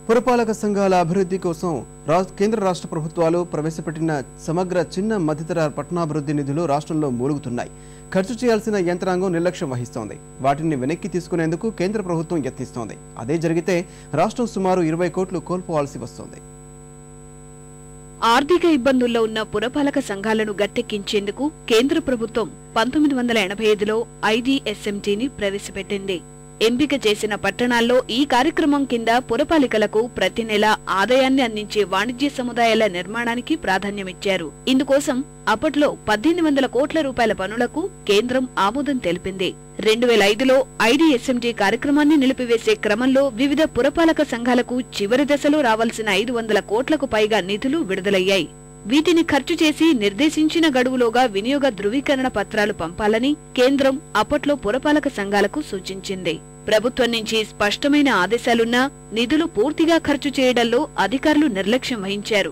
పురపాలక సంఘాల అభివృద్ధి కోసం కేంద్ర రాష్ట్ర ప్రభుత్వాలు ప్రవేశపెట్టిన సమగ్ర చిన్న మధ్యతర పట్టణాభివృద్ధి నిధులు రాష్ట్రంలో మూలుగుతున్నాయి. ఖర్చు చేయాల్సిన యంత్రాంగం నిర్లక్ష్యం వహిస్తోంది. వాటిని వెనక్కి తీసుకునేందుకు కేంద్ర ప్రభుత్వం యత్నిస్తోంది. అదే జరిగితే రాష్ట్రం సుమారు 20 కోట్లు కోల్పోవాల్సి వస్తోంది. ఆర్థిక ఇబ్బందుల్లో ఉన్న పురపాలక సంఘాలను గట్టెక్కించేందుకు కేంద్ర ప్రభుత్వం 1985లో ఐడీఎస్ఎంటీని ప్రవేశపెట్టింది. ఎంపిక చేసిన పట్టణాల్లో ఈ కార్యక్రమం కింద పురపాలికలకు ప్రతి నెల ఆదాయాన్ని అందించే వాణిజ్య సముదాయాల నిర్మాణానికి ప్రాధాన్యమిచ్చారు. ఇందుకోసం అప్పట్లో 1800 కోట్ల రూపాయల పనులకు కేంద్రం ఆమోదం తెలిపింది. 2005లో ఐడీఎస్ఎంటీ కార్యక్రమాన్ని నిలిపివేసే క్రమంలో వివిధ పురపాలక సంఘాలకు చివరి దశలో రావాల్సిన 500 కోట్లకు పైగా నిధులు విడుదలయ్యాయి. వీటిని ఖర్చు చేసి నిర్దేశించిన గడువులోగా వినియోగ ధృవీకరణ పత్రాలు పంపాలని కేంద్రం అప్పట్లో పురపాలక సంఘాలకు సూచించింది. ప్రభుత్వం నుంచి స్పష్టమైన ఆదేశాలున్నా నిధులు పూర్తిగా ఖర్చు చేయడంలో అధికారులు నిర్లక్ష్యం వహించారు.